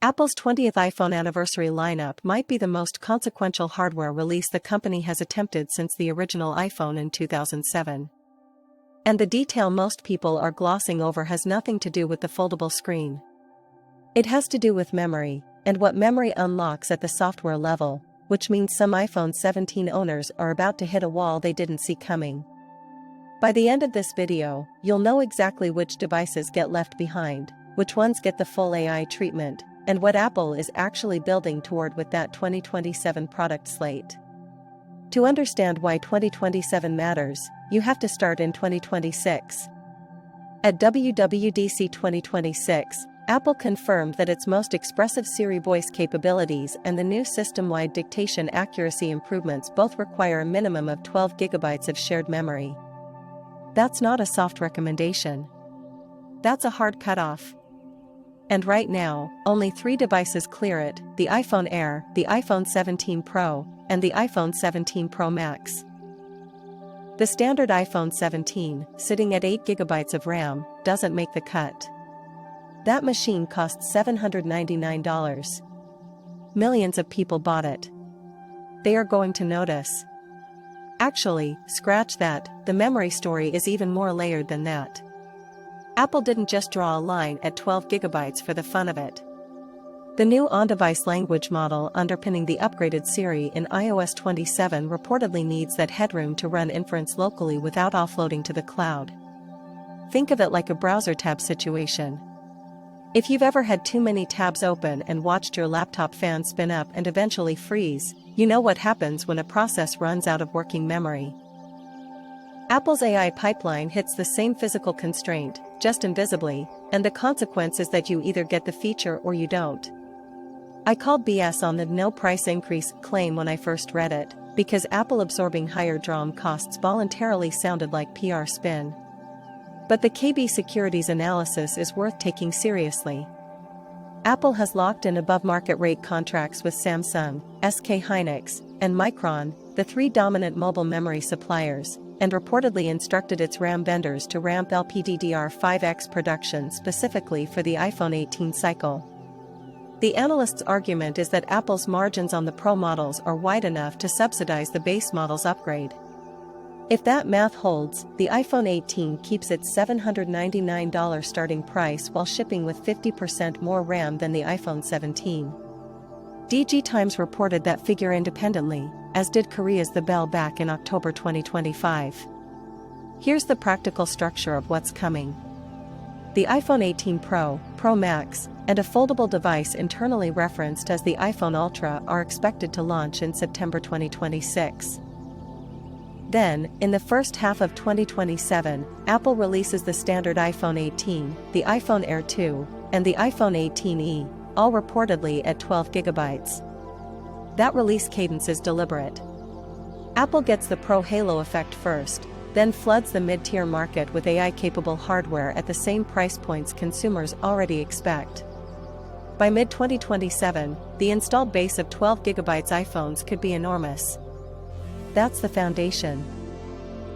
Apple's 20th iPhone anniversary lineup might be the most consequential hardware release the company has attempted since the original iPhone in 2007. And the detail most people are glossing over has nothing to do with the foldable screen. It has to do with memory, and what memory unlocks at the software level, which means some iPhone 17 owners are about to hit a wall they didn't see coming. By the end of this video, you'll know exactly which devices get left behind, which ones get the full AI treatment, and what Apple is actually building toward with that 2027 product slate. To understand why 2027 matters, you have to start in 2026. At WWDC 2026, Apple confirmed that its most expressive Siri voice capabilities and the new system-wide dictation accuracy improvements both require a minimum of 12 GB of shared memory. That's not a soft recommendation. That's a hard cutoff. And right now, only 3 devices clear it: the iPhone Air, the iPhone 17 Pro, and the iPhone 17 Pro Max. The standard iPhone 17, sitting at 8 GB of RAM, doesn't make the cut. That machine costs $799. Millions of people bought it. They are going to notice. Actually, scratch that, the memory story is even more layered than that. Apple didn't just draw a line at 12 GB for the fun of it. The new on-device language model underpinning the upgraded Siri in iOS 27 reportedly needs that headroom to run inference locally without offloading to the cloud. Think of it like a browser tab situation. If you've ever had too many tabs open and watched your laptop fan spin up and eventually freeze, you know what happens when a process runs out of working memory. Apple's AI pipeline hits the same physical constraint, just invisibly, and the consequence is that you either get the feature or you don't. I called BS on the no price increase claim when I first read it, because Apple absorbing higher DRAM costs voluntarily sounded like PR spin. But the KB Securities analysis is worth taking seriously. Apple has locked in above-market rate contracts with Samsung, SK Hynix, and Micron, the 3 dominant mobile memory suppliers, and reportedly instructed its RAM vendors to ramp LPDDR5X production specifically for the iPhone 18 cycle. The analyst's argument is that Apple's margins on the Pro models are wide enough to subsidize the base model's upgrade. If that math holds, the iPhone 18 keeps its $799 starting price while shipping with 50% more RAM than the iPhone 17. DG Times reported that figure independently, as did Korea's The Bell back in October 2025. Here's the practical structure of what's coming. The iPhone 18 Pro, Pro Max, and a foldable device internally referenced as the iPhone Ultra are expected to launch in September 2026. Then, in the first half of 2027, Apple releases the standard iPhone 18, the iPhone Air 2, and the iPhone 18e, all reportedly at 12 GB. That release cadence is deliberate. Apple gets the Pro halo effect first, then floods the mid-tier market with AI-capable hardware at the same price points consumers already expect. By mid-2027, the installed base of 12 GB iPhones could be enormous. That's the foundation.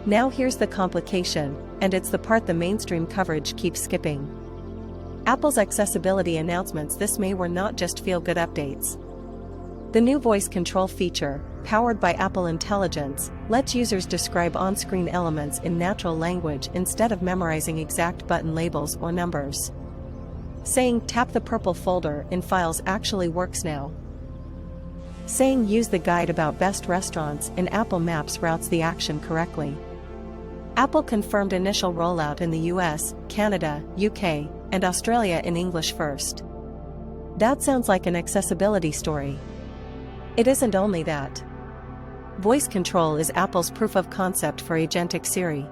Now here's the complication, and it's the part the mainstream coverage keeps skipping. Apple's accessibility announcements this May were not just feel-good updates. The new voice control feature, powered by Apple Intelligence, lets users describe on-screen elements in natural language instead of memorizing exact button labels or numbers. Saying "tap the purple folder" in Files actually works now. Saying "use the guide about best restaurants" in Apple Maps routes the action correctly. Apple confirmed initial rollout in the US, Canada, UK, and Australia in English first. That sounds like an accessibility story. It isn't only that. Voice control is Apple's proof of concept for agentic Siri.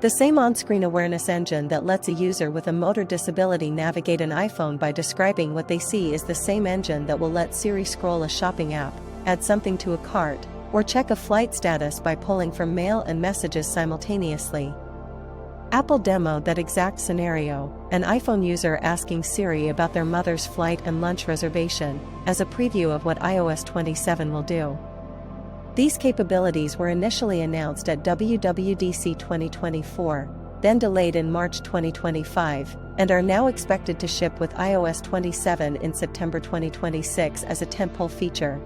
The same on-screen awareness engine that lets a user with a motor disability navigate an iPhone by describing what they see is the same engine that will let Siri scroll a shopping app, add something to a cart, or check a flight status by pulling from mail and messages simultaneously. Apple demoed that exact scenario, an iPhone user asking Siri about their mother's flight and lunch reservation, as a preview of what iOS 27 will do. These capabilities were initially announced at WWDC 2024, then delayed in March 2025, and are now expected to ship with iOS 27 in September 2026 as a tentpole feature.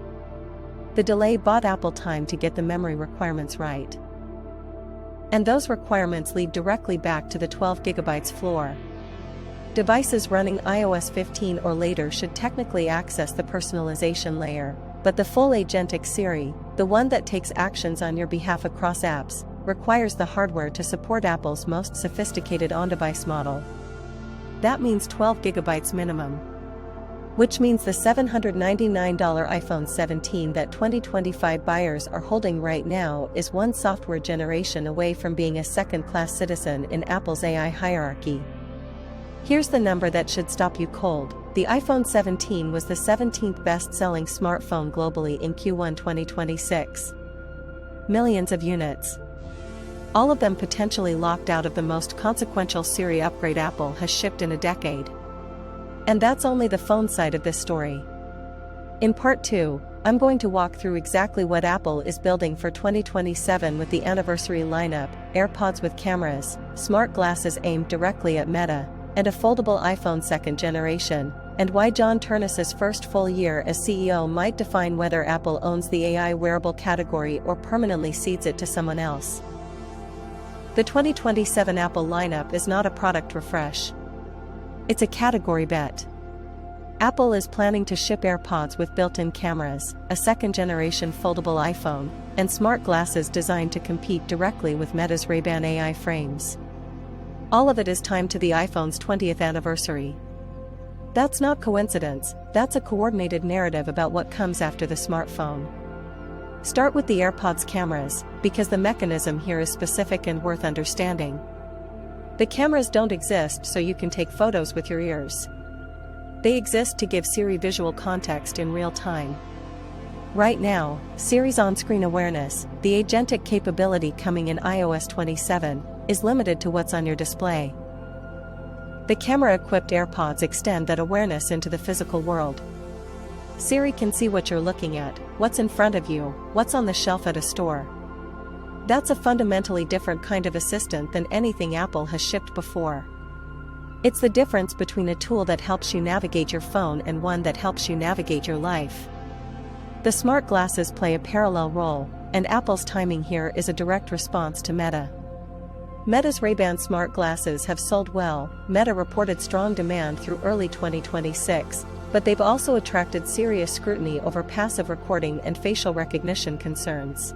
The delay bought Apple time to get the memory requirements right. And those requirements lead directly back to the 12GB floor. Devices running iOS 15 or later should technically access the personalization layer, but the full agentic Siri, the one that takes actions on your behalf across apps, requires the hardware to support Apple's most sophisticated on-device model. That means 12GB minimum. Which means the $799 iPhone 17 that 2025 buyers are holding right now is one software generation away from being a second-class citizen in Apple's AI hierarchy. Here's the number that should stop you cold. The iPhone 17 was the 17th best-selling smartphone globally in Q1 2026. Millions of units. All of them potentially locked out of the most consequential Siri upgrade Apple has shipped in a decade. And that's only the phone side of this story. In part 2, I'm going to walk through exactly what Apple is building for 2027 with the anniversary lineup, AirPods with cameras, smart glasses aimed directly at Meta, and a foldable iPhone second generation, and why John Ternus's first full year as CEO might define whether Apple owns the AI wearable category or permanently cedes it to someone else. The 2027 Apple lineup is not a product refresh. It's a category bet. Apple is planning to ship AirPods with built-in cameras, a second-generation foldable iPhone, and smart glasses designed to compete directly with Meta's Ray-Ban AI frames. All of it is timed to the iPhone's 20th anniversary. That's not coincidence, that's a coordinated narrative about what comes after the smartphone. Start with the AirPods cameras, because the mechanism here is specific and worth understanding. The cameras don't exist so you can take photos with your ears. They exist to give Siri visual context in real time. Right now, Siri's on-screen awareness, the agentic capability coming in iOS 27, is limited to what's on your display. The camera-equipped AirPods extend that awareness into the physical world. Siri can see what you're looking at, what's in front of you, what's on the shelf at a store. That's a fundamentally different kind of assistant than anything Apple has shipped before. It's the difference between a tool that helps you navigate your phone and one that helps you navigate your life. The smart glasses play a parallel role, and Apple's timing here is a direct response to Meta. Meta's Ray-Ban smart glasses have sold well. Meta reported strong demand through early 2026, but they've also attracted serious scrutiny over passive recording and facial recognition concerns.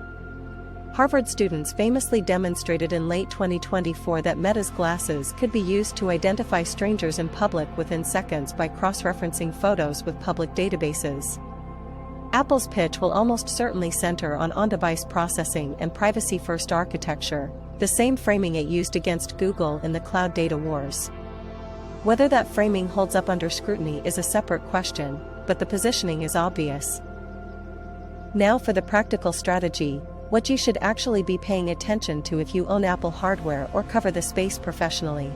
Harvard students famously demonstrated in late 2024 that Meta's glasses could be used to identify strangers in public within seconds by cross-referencing photos with public databases. Apple's pitch will almost certainly center on on-device processing and privacy-first architecture, the same framing it used against Google in the cloud data wars. Whether that framing holds up under scrutiny is a separate question, but the positioning is obvious. Now for the practical strategy, what you should actually be paying attention to if you own Apple hardware or cover the space professionally.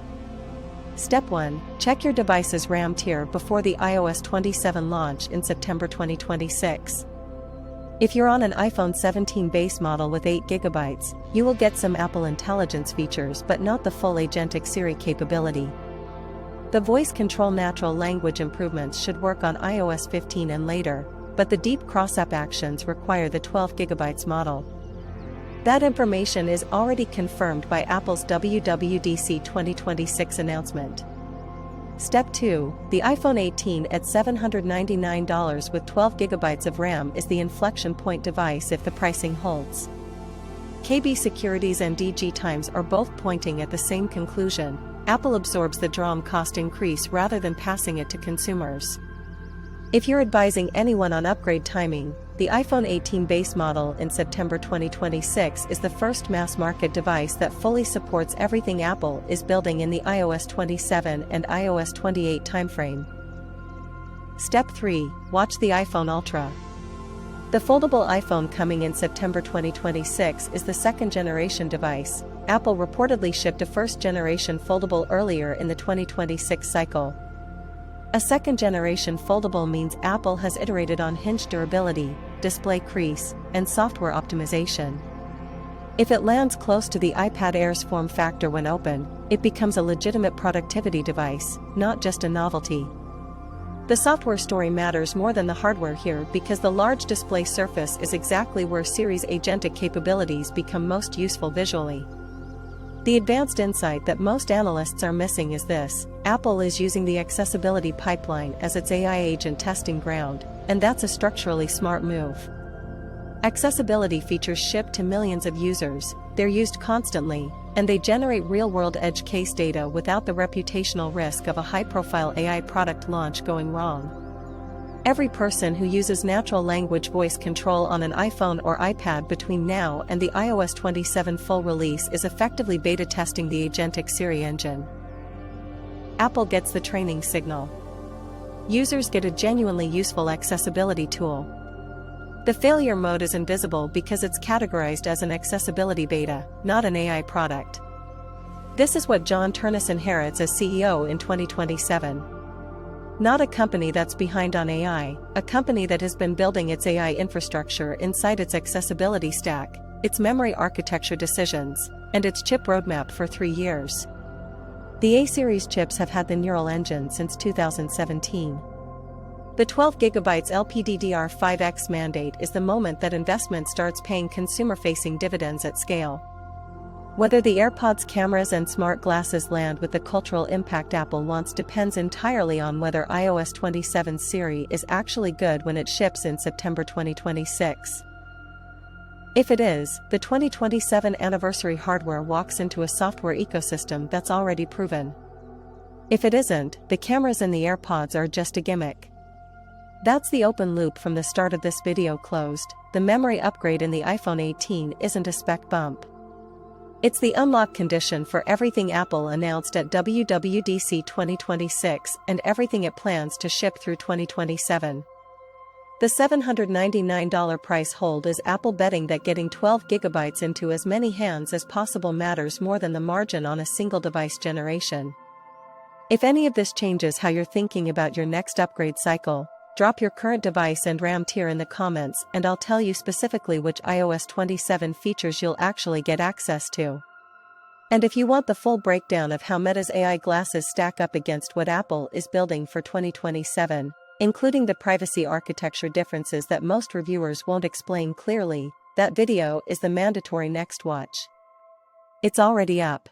Step 1. Check your device's RAM tier before the iOS 27 launch in September 2026. If you're on an iPhone 17 base model with 8GB, you will get some Apple Intelligence features but not the full agentic Siri capability. The voice control natural language improvements should work on iOS 15 and later, but the deep cross-app actions require the 12GB model. That information is already confirmed by Apple's WWDC 2026 announcement. Step 2. The iPhone 18 at $799 with 12GB of RAM is the inflection point device if the pricing holds. KB Securities and DG Times are both pointing at the same conclusion: Apple absorbs the DRAM cost increase rather than passing it to consumers. If you're advising anyone on upgrade timing, the iPhone 18 base model in September 2026 is the first mass-market device that fully supports everything Apple is building in the iOS 27 and iOS 28 timeframe. Step 3. Watch the iPhone Ultra. The foldable iPhone coming in September 2026 is the second-generation device. Apple reportedly shipped a first-generation foldable earlier in the 2026 cycle. A second-generation foldable means Apple has iterated on hinge durability, display crease, and software optimization. If it lands close to the iPad Air's form factor when open, it becomes a legitimate productivity device, not just a novelty. The software story matters more than the hardware here because the large display surface is exactly where Siri's agentic capabilities become most useful visually. The advanced insight that most analysts are missing is this: Apple is using the accessibility pipeline as its AI agent testing ground, and that's a structurally smart move. Accessibility features ship to millions of users, they're used constantly, and they generate real-world edge case data without the reputational risk of a high-profile AI product launch going wrong. Every person who uses natural language voice control on an iPhone or iPad between now and the iOS 27 full release is effectively beta testing the agentic Siri engine. Apple gets the training signal. Users get a genuinely useful accessibility tool. The failure mode is invisible because it's categorized as an accessibility beta, not an AI product. This is what John Ternus inherits as CEO in 2027. Not a company that's behind on AI, a company that has been building its AI infrastructure inside its accessibility stack, its memory architecture decisions, and its chip roadmap for 3 years. The A-series chips have had the neural engine since 2017. The 12GB LPDDR5X mandate is the moment that investment starts paying consumer-facing dividends at scale. Whether the AirPods cameras and smart glasses land with the cultural impact Apple wants depends entirely on whether iOS 27 Siri is actually good when it ships in September 2026. If it is, the 2027 anniversary hardware walks into a software ecosystem that's already proven. If it isn't, the cameras in the AirPods are just a gimmick. That's the open loop from the start of this video closed. The memory upgrade in the iPhone 18 isn't a spec bump. It's the unlock condition for everything Apple announced at WWDC 2026 and everything it plans to ship through 2027. The $799 price hold is Apple betting that getting 12GB into as many hands as possible matters more than the margin on a single device generation. If any of this changes how you're thinking about your next upgrade cycle, drop your current device and RAM tier in the comments and I'll tell you specifically which iOS 27 features you'll actually get access to. And if you want the full breakdown of how Meta's AI glasses stack up against what Apple is building for 2027, including the privacy architecture differences that most reviewers won't explain clearly, that video is the mandatory next watch. It's already up.